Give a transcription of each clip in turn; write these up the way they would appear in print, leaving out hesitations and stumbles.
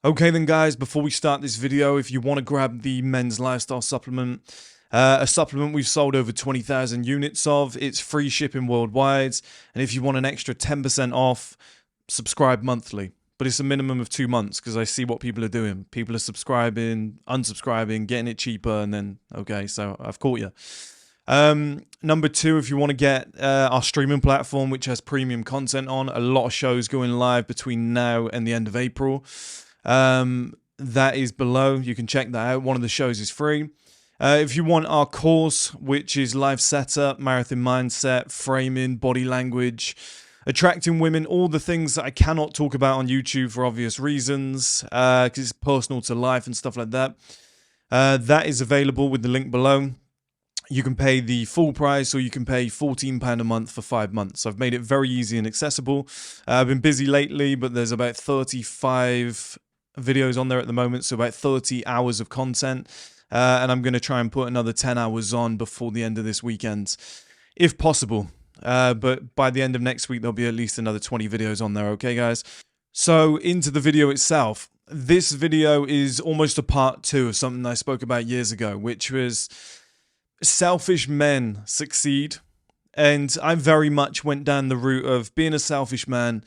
Okay then guys, before we start this video, if you want to grab the men's lifestyle supplement, a supplement we've sold over 20,000 units of, it's free shipping worldwide, and if you want an extra 10% off, subscribe monthly. But it's a minimum of 2 months because I see what people are doing. People are subscribing, unsubscribing, getting it cheaper, and then, okay, so I've caught you. Number two, if you want to get our streaming platform, which has premium content on, a lot of shows going live between now and the end of April. That is below. You can check that out. One of the shows is free. If you want our course, which is life setup, marathon mindset, framing, body language, attracting women, all the things that I cannot talk about on YouTube for obvious reasons, because it's personal to life and stuff like that. That is available with the link below. You can pay the full price or you can pay £14 a month for 5 months. I've made it very easy and accessible. I've been busy lately, but there's about 35 videos on there at the moment, so about 30 hours of content. And I'm going to try and put another 10 hours on before the end of this weekend, if possible. But by the end of next week, there'll be at least another 20 videos on there, okay, guys? So into the video itself. This video is almost a part 2 of something I spoke about years ago, which was selfish men succeed. And I very much went down the route of being a selfish man,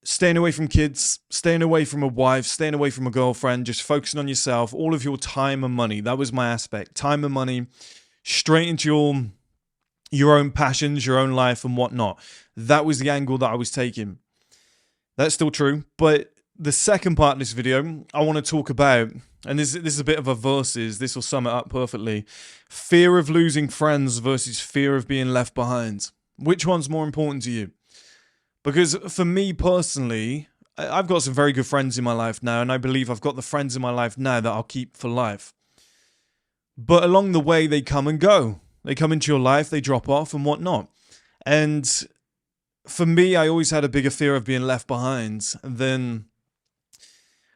staying away from kids, staying away from a wife, staying away from a girlfriend, just focusing on yourself, all of your time and money. That was my aspect. Time and money, straight into your own passions, your own life and whatnot. That was the angle that I was taking. That's still true. But the second part of this video, I want to talk about, and this is a bit of a versus, this will sum it up perfectly. Fear of losing friends versus fear of being left behind. Which one's more important to you? Because for me personally, I've got some very good friends in my life now, and I believe I've got the friends in my life now that I'll keep for life. But along the way, they come and go. They come into your life, they drop off and whatnot. And for me, I always had a bigger fear of being left behind than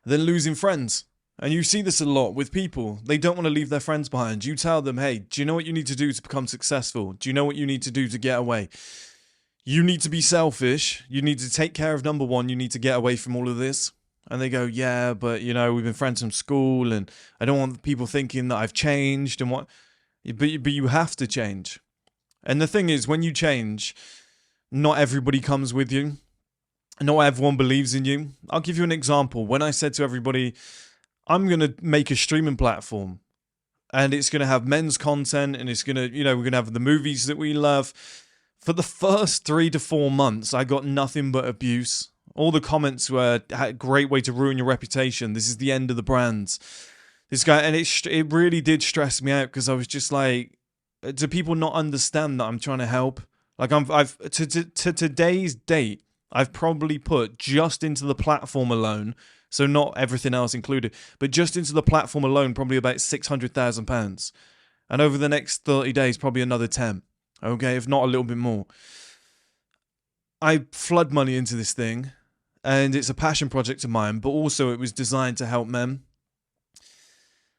losing friends. And you see this a lot with people. They don't want to leave their friends behind. You tell them, hey, do you know what you need to do to become successful? Do you know what you need to do to get away? You need to be selfish. You need to take care of number one. You need to get away from all of this. And they go, yeah, but, you know, we've been friends from school and I don't want people thinking that I've changed and what. But you have to change. And the thing is, when you change, not everybody comes with you. Not everyone believes in you. I'll give you an example. When I said to everybody, I'm going to make a streaming platform and it's going to have men's content and it's going to, you know, we're going to have the movies that we love. For the first 3 to 4 months, I got nothing but abuse. All the comments were, a great way to ruin your reputation. This is the end of the brand. This guy, and it really did stress me out because I was just like, do people not understand that I'm trying to help? Like to today's date, I've probably put just into the platform alone, so not everything else included, but just into the platform alone, probably about £600,000. And over the next 30 days, probably another 10. Okay, if not a little bit more. I flood money into this thing, and it's a passion project of mine, but also it was designed to help men.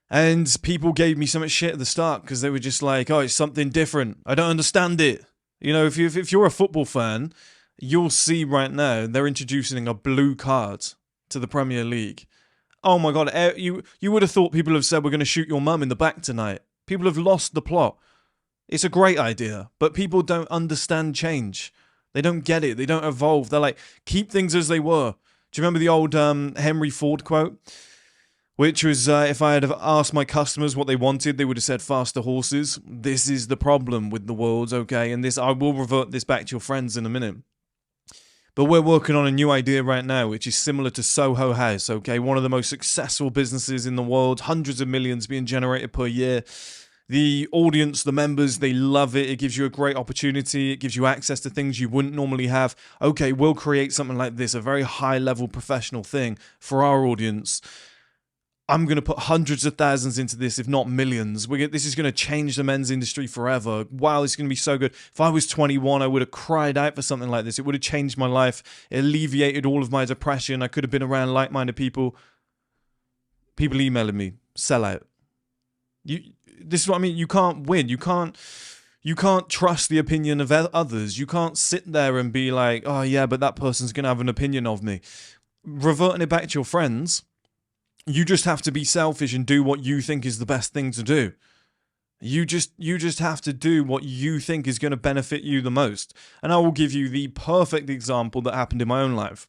And people gave me so much shit at the start because they were just like, oh, it's something different. I don't understand it. You know, if you're a football fan, you'll see right now they're introducing a blue card to the Premier League. Oh my God, you would have thought people have said we're going to shoot your mum in the back tonight. People have lost the plot. It's a great idea, but people don't understand change. They don't get it. They don't evolve. They're like, keep things as they were. Do you remember the old Henry Ford quote? Which was, if I had asked my customers what they wanted, they would have said faster horses. This is the problem with the world, okay? And this, I will revert this back to your friends in a minute. But we're working on a new idea right now, which is similar to Soho House, okay? One of the most successful businesses in the world, hundreds of millions being generated per year. The audience, the members, they love it. It gives you a great opportunity. It gives you access to things you wouldn't normally have. Okay, we'll create something like this, a very high-level professional thing for our audience. I'm going to put hundreds of thousands into this, if not millions. This is going to change the men's industry forever. Wow, it's going to be so good. If I was 21, I would have cried out for something like this. It would have changed my life. It alleviated all of my depression. I could have been around like-minded people. People emailing me, sell out. This is what I mean. You can't win. You can't trust the opinion of others. You can't sit there and be like, oh yeah, but that person's going to have an opinion of me. reverting it back to your friends, you just have to be selfish and do what you think is the best thing to do. You just have to do what you think is going to benefit you the most. And I will give you the perfect example that happened in my own life.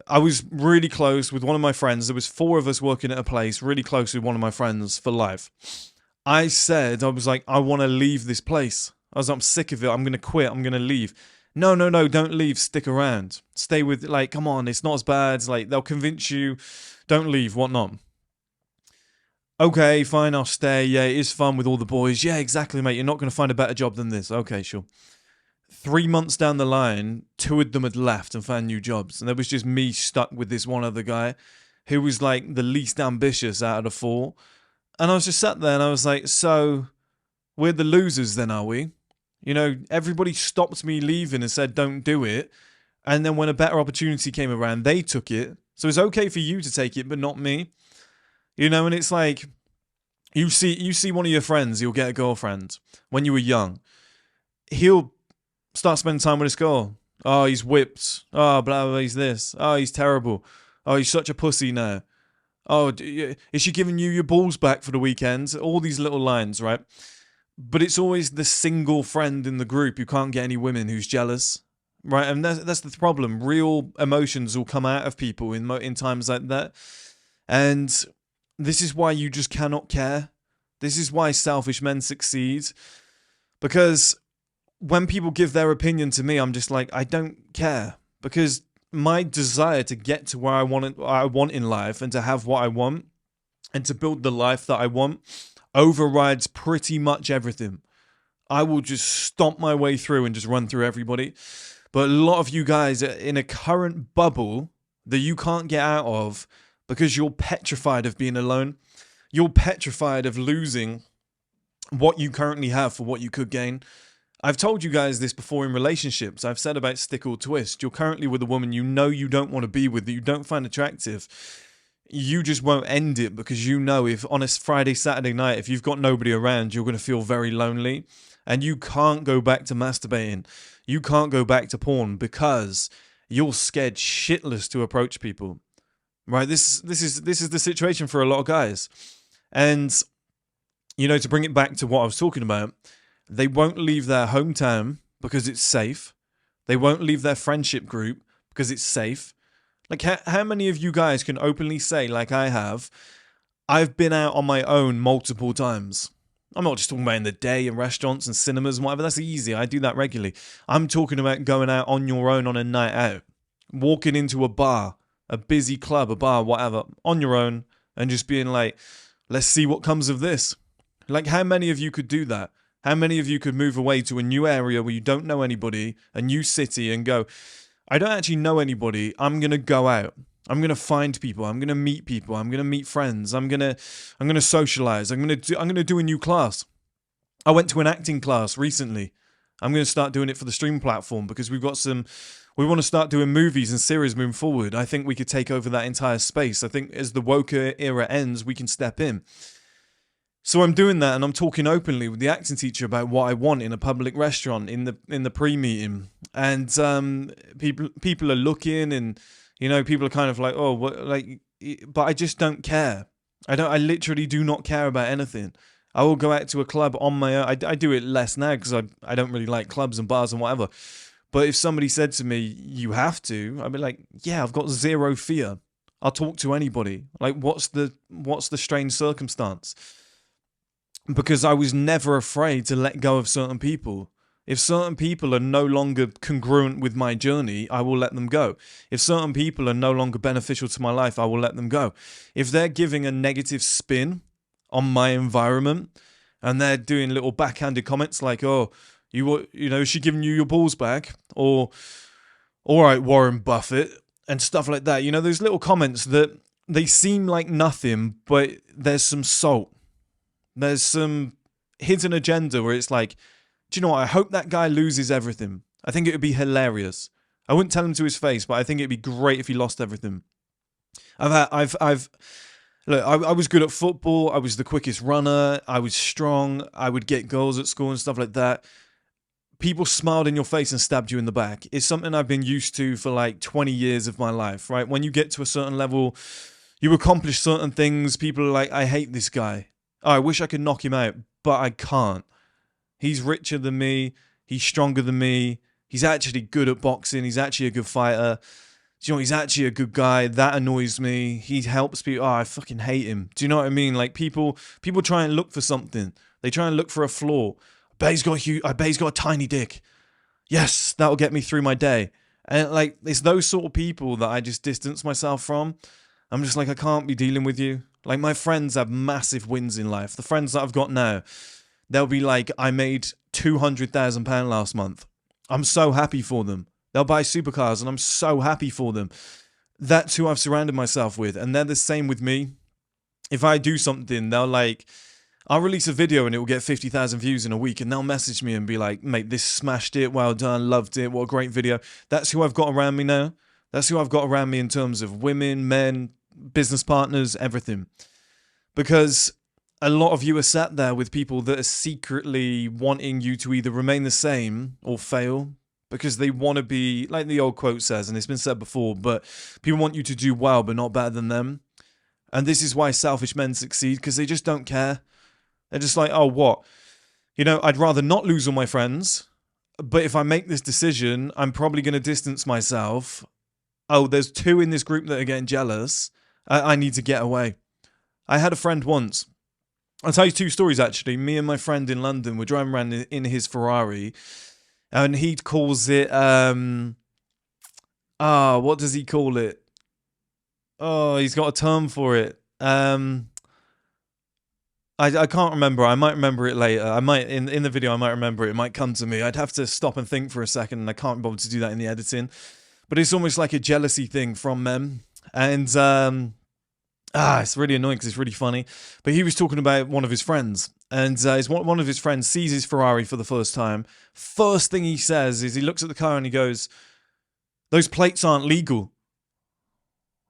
I was really close with one of my friends. There was 4 of us working at a place, really close with one of my friends for life. I was like, I want to leave this place. I'm sick of it. I'm going to quit. I'm going to leave. No, don't leave. Stick around. Stay with, like, come on, it's not as bad. Like, they'll convince you. Don't leave, whatnot. Okay, fine, I'll stay. Yeah, it is fun with all the boys. Yeah, exactly, mate. You're not going to find a better job than this. Okay, sure. 3 months down the line, 2 of them had left and found new jobs. And there was just me stuck with this one other guy who was like the least ambitious out of the 4. And I was just sat there and I was like, so we're the losers then, are we? You know, everybody stopped me leaving and said, don't do it. And then when a better opportunity came around, they took it. So it's okay for you to take it, but not me. You know, and it's like, you see one of your friends, he'll get a girlfriend when you were young. He'll start spending time with his girl. Oh, he's whipped. Oh, blah, blah, he's this. Oh, he's terrible. Oh, he's such a pussy now. Oh, is she giving you your balls back for the weekend? All these little lines, right? But it's always the single friend in the group who can't get any women who's jealous, right? And that's the problem. Real emotions will come out of people in times like that. And this is why you just cannot care. This is why selfish men succeed. Because when people give their opinion to me, I'm just like, I don't care. Because my desire to get to where I want in life and to have what I want and to build the life that I want overrides pretty much everything. I will just stomp my way through and just run through everybody. But a lot of you guys are in a current bubble that you can't get out of because you're petrified of being alone. You're petrified of losing what you currently have for what you could gain. I've told you guys this before in relationships. I've said about stick or twist. You're currently with a woman you know you don't want to be with, that you don't find attractive. You just won't end it because you know if on a Friday, Saturday night, if you've got nobody around, you're going to feel very lonely. And you can't go back to masturbating. You can't go back to porn because you're scared shitless to approach people. Right? This is the situation for a lot of guys. And, you know, to bring it back to what I was talking about, they won't leave their hometown because it's safe. They won't leave their friendship group because it's safe. Like, how many of you guys can openly say, like I have, I've been out on my own multiple times? I'm not just talking about in the day in restaurants and cinemas and whatever. That's easy. I do that regularly. I'm talking about going out on your own on a night out. Walking into a bar, a busy club, a bar, whatever, on your own and just being like, let's see what comes of this. Like, how many of you could do that? How many of you could move away to a new area where you don't know anybody, a new city, and go, I don't actually know anybody. I'm going to go out. I'm going to find people. I'm going to meet people. I'm going to meet friends. I'm going to socialize. I'm going to do a new class. I went to an acting class recently. I'm going to start doing it for the stream platform because we want to start doing movies and series moving forward. I think we could take over that entire space. I think as the woke era ends, we can step in. So I'm doing that and I'm talking openly with the acting teacher about what I want in a public restaurant in the pre-meeting. And people are looking and, you know, people are kind of like, oh, what, like, but I just don't care. I literally do not care about anything. I will go out to a club on my own. I do it less now because I don't really like clubs and bars and whatever. But if somebody said to me, you have to, I'd be like, yeah, I've got zero fear. I'll talk to anybody. Like, what's the strange circumstance? Because I was never afraid to let go of certain people. If certain people are no longer congruent with my journey, I will let them go. If certain people are no longer beneficial to my life, I will let them go. If they're giving a negative spin on my environment and they're doing little backhanded comments like, oh, is she giving you your balls back? Or, all right, Warren Buffett, and stuff like that. You know, those little comments that they seem like nothing, but there's some salt. There's some hidden agenda where it's like, do you know what? I hope that guy loses everything. I think it would be hilarious. I wouldn't tell him to his face, but I think it'd be great if he lost everything. Look, I was good at football. I was the quickest runner. I was strong. I would get goals at school and stuff like that. people smiled in your face and stabbed you in the back. It's something I've been used to for like 20 years of my life, right? When you get to a certain level, you accomplish certain things, people are like, I hate this guy. Oh, I wish I could knock him out, but I can't. He's richer than me. He's stronger than me. He's actually good at boxing. He's actually a good fighter. Do you know, he's actually a good guy. That annoys me. He helps people. Oh, I fucking hate him. Do you know what I mean? Like people try and look for something. They try and look for a flaw. I bet he's got a tiny dick. Yes, that'll get me through my day. And like, it's those sort of people that I just distance myself from. I'm just like, I can't be dealing with you. Like, my friends have massive wins in life. The friends that I've got now, they'll be like, I made £200,000 last month. I'm so happy for them. They'll buy supercars and I'm so happy for them. That's who I've surrounded myself with. And they're the same with me. If I do something, they'll like, I'll release a video and it will get 50,000 views in a week, and they'll message me and be like, mate, this smashed it, well done, loved it, what a great video. That's who I've got around me now. That's who I've got around me in terms of women, men, business partners, everything. Because a lot of you are sat there with people that are secretly wanting you to either remain the same or fail, because they want to be, like the old quote says, and it's been said before, but people want you to do well, but not better than them. And this is why selfish men succeed, because they just don't care. They're just like, oh, what? You know, I'd rather not lose all my friends, but if I make this decision, I'm probably going to distance myself. Oh, there's 2 in this group that are getting jealous. I need to get away. I had a friend once. I'll tell you 2 stories, actually. Me and my friend in London were driving around in his Ferrari, and he calls it, what does he call it? Oh, he's got a term for it. I can't remember. I might remember it later. I might in the video. I might remember it. It might come to me. I'd have to stop and think for a second, and I can't bother to do that in the editing. But it's almost like a jealousy thing from men, and it's really annoying because it's really funny. But he was talking about one of his friends, and one of his friends sees his Ferrari for the first time. First thing he says is he looks at the car and he goes, "Those plates aren't legal."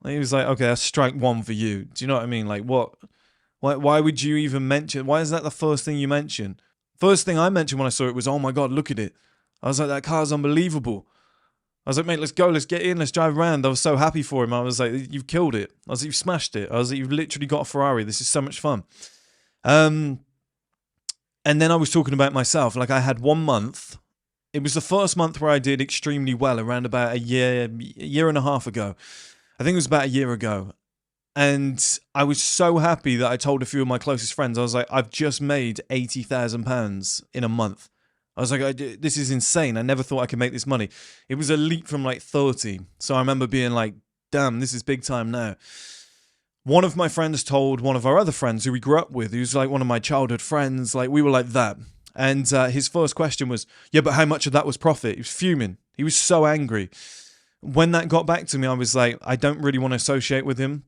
And he was like, "Okay, that's strike 1 for you." Do you know what I mean? Like, what? Why would you even mention? Why is that the first thing you mention? First thing I mentioned when I saw it was, oh my God, look at it. I was like, that car's unbelievable. I was like, mate, let's go, let's get in, let's drive around. I was so happy for him. I was like, you've killed it. I was like, you've smashed it. I was like, you've literally got a Ferrari. This is so much fun. And then I was talking about myself. Like, I had 1 month. It was the first month where I did extremely well, around about a year and a half ago. I think it was about a year ago. And I was so happy that I told a few of my closest friends, I was like, I've just made £80,000 in a month. I was like, this is insane. I never thought I could make this money. It was a leap from like 30. So I remember being like, damn, this is big time now. One of my friends told one of our other friends who we grew up with, who's like one of my childhood friends, like we were like that. And his first question was, yeah, but how much of that was profit? He was fuming. He was so angry. When that got back to me, I was like, I don't really want to associate with him.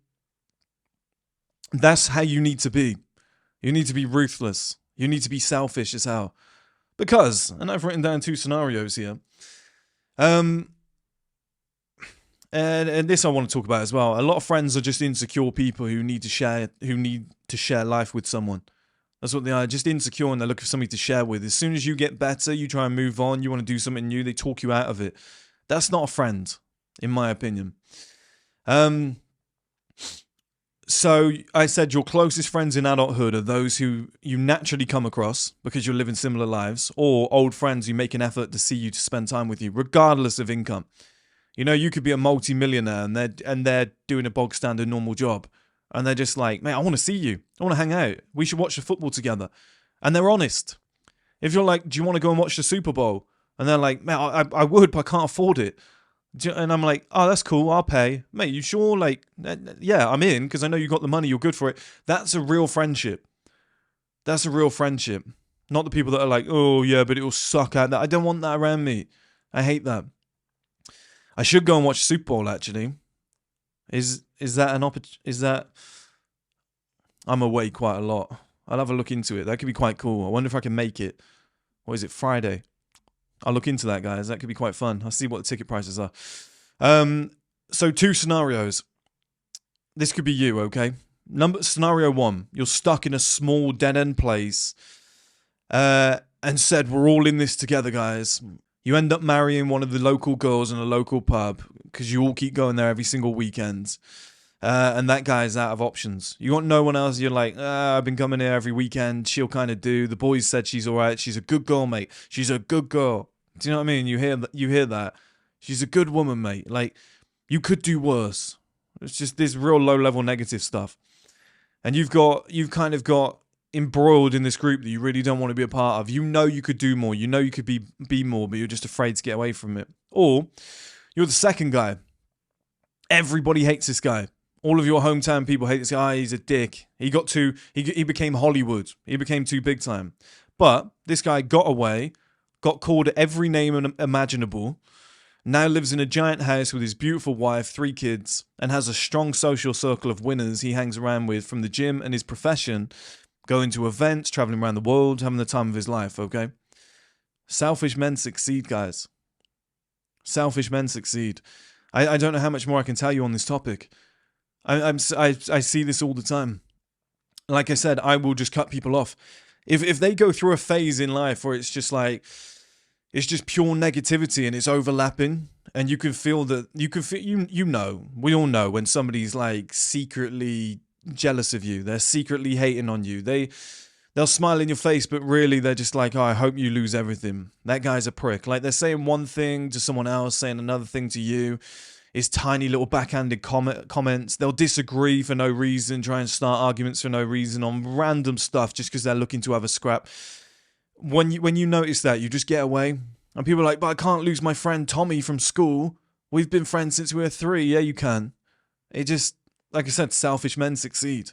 That's how you need to be. You need to be ruthless. You need to be selfish as hell. Because, and I've written down 2 scenarios here. And this I want to talk about as well. A lot of friends are just insecure people who need to share life with someone. That's what they are, just insecure, and they're looking for somebody to share with. As soon as you get better, you try and move on, you want to do something new, they talk you out of it. That's not a friend, in my opinion. So I said your closest friends in adulthood are those who you naturally come across because you're living similar lives, or old friends who make an effort to see you, to spend time with you, regardless of income. You know, you could be a multi-millionaire and they're doing a bog standard normal job, and they're just like, mate, I want to see you. I want to hang out. We should watch the football together. And they're honest. If you're like, do you want to go and watch the Super Bowl? And they're like, mate, I would, but I can't afford it. And I'm like, oh, that's cool, I'll pay. Mate, you sure? Like, yeah, I'm in because I know you got the money, you're good for it. That's a real friendship. That's a real friendship. Not the people that are like, oh, yeah, but it'll suck out that. I don't want that around me. I hate that. I should go and watch Super Bowl, actually. Is that an opportunity? Is that... I'm away quite a lot. I'll have a look into it. That could be quite cool. I wonder if I can make it. What is it, Friday? I'll look into that, guys. That could be quite fun. I'll see what the ticket prices are. So 2 scenarios. This could be you, okay? Scenario 1. You're stuck in a small dead-end place. and said, we're all in this together, guys. You end up marrying one of the local girls in a local pub because you all keep going there every single weekend. And that guy's out of options. You got no one else. You're like, I've been coming here every weekend. She'll kind of do. The boys said she's all right. She's a good girl, mate. She's a good girl. Do you know what I mean? You hear that? She's a good woman, mate. Like, you could do worse. It's just this real low-level negative stuff. And you've kind of got embroiled in this group that you really don't want to be a part of. You know you could do more. You know you could be more, but you're just afraid to get away from it. Or you're the second guy. Everybody hates this guy. All of your hometown people hate this guy. He's a dick. He became Hollywood. He became too big time. But this guy got away, got called every name imaginable, now lives in a giant house with his beautiful wife, 3 kids, and has a strong social circle of winners he hangs around with from the gym and his profession, going to events, traveling around the world, having the time of his life, okay? Selfish men succeed, guys. Selfish men succeed. I don't know how much more I can tell you on this topic. I see this all the time. Like I said, I will just cut people off. If they go through a phase in life where it's just like, it's just pure negativity and it's overlapping, and you can feel that, you know, we all know when somebody's like secretly jealous of you, they're secretly hating on you, they'll smile in your face, but really they're just like, oh, I hope you lose everything. That guy's a prick. Like, they're saying one thing to someone else, saying another thing to you. It's tiny little backhanded comments. They'll disagree for no reason, try and start arguments for no reason on random stuff just because they're looking to have a scrap. When you notice that, you just get away. And people are like, but I can't lose my friend Tommy from school. We've been friends since we were 3. Yeah, you can. It just, like I said, selfish men succeed.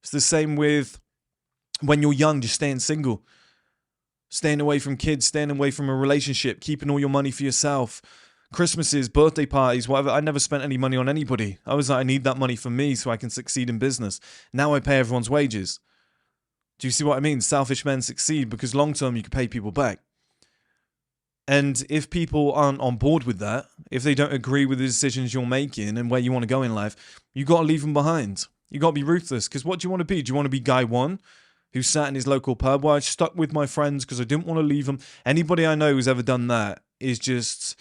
It's the same with when you're young, just staying single. Staying away from kids, staying away from a relationship, keeping all your money for yourself. Christmases, birthday parties, whatever. I never spent any money on anybody. I was like, I need that money for me so I can succeed in business. Now I pay everyone's wages. Do you see what I mean? Selfish men succeed because long term you can pay people back. And if people aren't on board with that, if they don't agree with the decisions you're making and where you want to go in life, you got to leave them behind. You got to be ruthless, because what do you want to be? Do you want to be guy one who sat in his local pub? Well, I stuck with my friends because I didn't want to leave them. Anybody I know who's ever done that is just...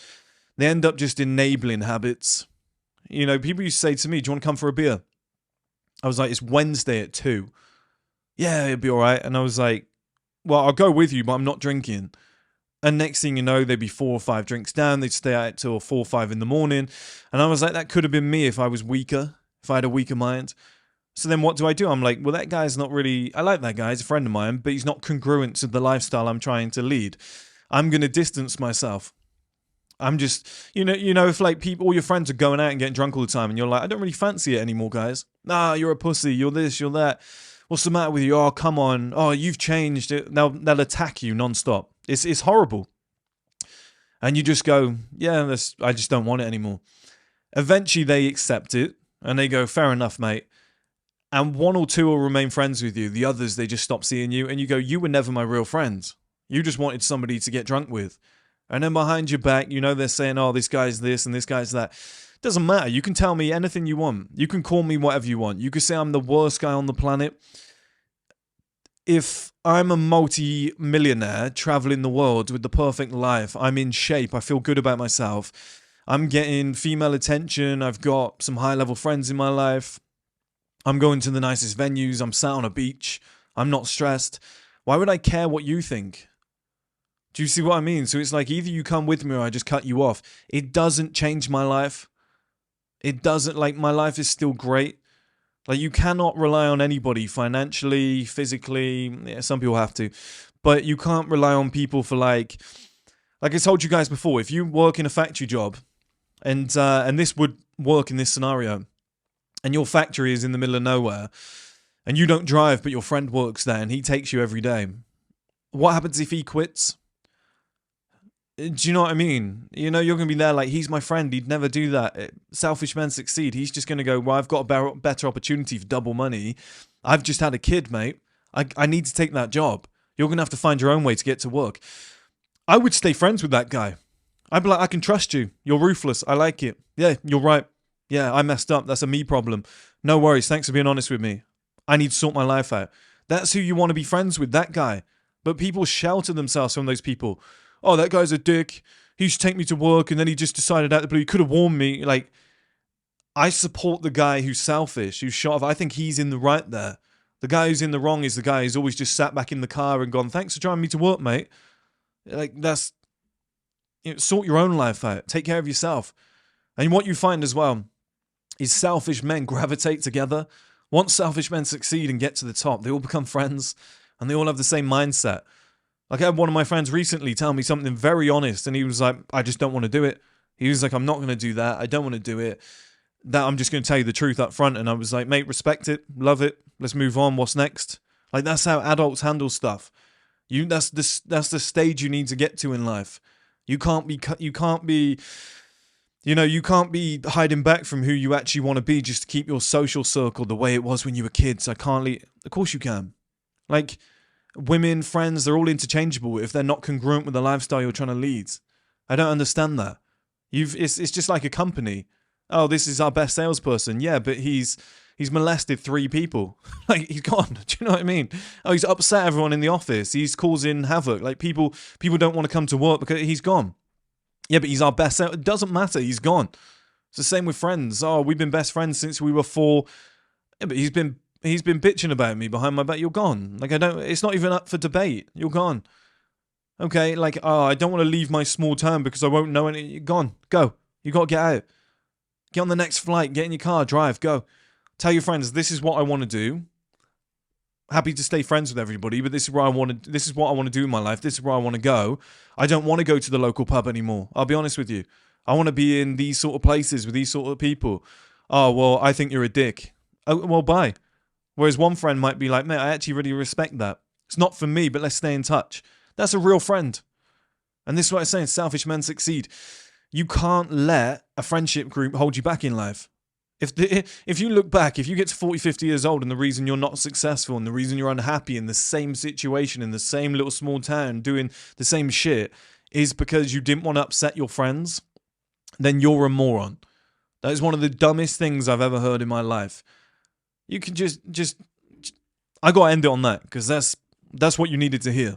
they end up just enabling habits. You know, people used to say to me, do you want to come for a beer? I was like, it's Wednesday at 2. Yeah, it'd be all right. And I was like, well, I'll go with you, but I'm not drinking. And next thing you know, they'd be 4 or 5 drinks down. They'd stay out till 4 or 5 in the morning. And I was like, that could have been me if I was weaker, if I had a weaker mind. So then what do? I'm like, well, that guy's not really... I like that guy. He's a friend of mine, but he's not congruent to the lifestyle I'm trying to lead. I'm going to distance myself. I'm just, you know, if like all your friends are going out and getting drunk all the time and you're like, I don't really fancy it anymore, guys. Nah, you're a pussy. You're this, you're that. What's the matter with you? Oh, come on. Oh, you've changed. They'll attack you nonstop. It's horrible. And you just go, yeah, I just don't want it anymore. Eventually they accept it and they go, fair enough, mate. And 1 or 2 will remain friends with you. The others, they just stop seeing you. And you go, you were never my real friend. You just wanted somebody to get drunk with. And then behind your back, you know, they're saying, oh, this guy's this and this guy's that. Doesn't matter. You can tell me anything you want. You can call me whatever you want. You could say I'm the worst guy on the planet. If I'm a multi-millionaire traveling the world with the perfect life, I'm in shape, I feel good about myself, I'm getting female attention, I've got some high-level friends in my life, I'm going to the nicest venues, I'm sat on a beach, I'm not stressed, why would I care what you think? Do you see what I mean? So it's like, either you come with me or I just cut you off. It doesn't change my life. It doesn't, like, my life is still great. Like, you cannot rely on anybody financially, physically. Yeah, some people have to. But you can't rely on people for, like I told you guys before, if you work in a factory job, and this would work in this scenario, and your factory is in the middle of nowhere, and you don't drive, but your friend works there, and he takes you every day. What happens if he quits? Do you know what I mean? You know, you're going to be there like, he's my friend, he'd never do that. Selfish men succeed. He's just going to go, well, I've got a better opportunity for double money. I've just had a kid, mate. I need to take that job. You're going to have to find your own way to get to work. I would stay friends with that guy. I'd be like, I can trust you. You're ruthless. I like it. Yeah, you're right. Yeah, I messed up. That's a me problem. No worries. Thanks for being honest with me. I need to sort my life out. That's who you want to be friends with, that guy. But people shelter themselves from those people. Oh, that guy's a dick. He used to take me to work and then he just decided out the blue. He could have warned me. Like, I support the guy who's selfish, who's shot off. I think he's in the right there. The guy who's in the wrong is the guy who's always just sat back in the car and gone, thanks for driving me to work, mate. Like, that's, sort your own life out. Take care of yourself. And what you find as well is selfish men gravitate together. Once selfish men succeed and get to the top, they all become friends and they all have the same mindset. Like, I had one of my friends recently tell me something very honest, and he was like, I just don't want to do it. He was like, I'm not going to do that. I don't want to do it. That I'm just going to tell you the truth up front. And I was like, mate, respect it. Love it. Let's move on. What's next? Like, that's how adults handle stuff. That's the stage you need to get to in life. You can't be hiding back from who you actually want to be just to keep your social circle the way it was when you were kids. Of course you can. Like, women, friends, they're all interchangeable if they're not congruent with the lifestyle you're trying to lead. I don't understand that. It's just like a company. Oh, this is our best salesperson. Yeah, but he's molested 3 people. Like, he's gone. Do you know what I mean? Oh, he's upset everyone in the office. He's causing havoc. Like, people don't want to come to work because he's gone. Yeah, but he's our best sales. It doesn't matter. He's gone. It's the same with friends. Oh, we've been best friends since we were 4. Yeah, but he's been bitching about me behind my back. You're gone. Like, it's not even up for debate. You're gone. Okay, like, oh, I don't want to leave my small town because I won't know anything. You're gone. Go. You got to get out. Get on the next flight. Get in your car. Drive. Go. Tell your friends, this is what I want to do. Happy to stay friends with everybody, but this is what I want to do in my life. This is where I want to go. I don't want to go to the local pub anymore. I'll be honest with you. I want to be in these sort of places with these sort of people. Oh, well, I think you're a dick. Oh, well, bye. Whereas one friend might be like, mate, I actually really respect that. It's not for me, but let's stay in touch. That's a real friend. And this is what I'm saying, selfish men succeed. You can't let a friendship group hold you back in life. If you look back, if you get to 40, 50 years old and the reason you're not successful and the reason you're unhappy in the same situation, in the same little small town, doing the same shit, is because you didn't want to upset your friends, then you're a moron. That is one of the dumbest things I've ever heard in my life. You can just I got to end it on that because that's what you needed to hear.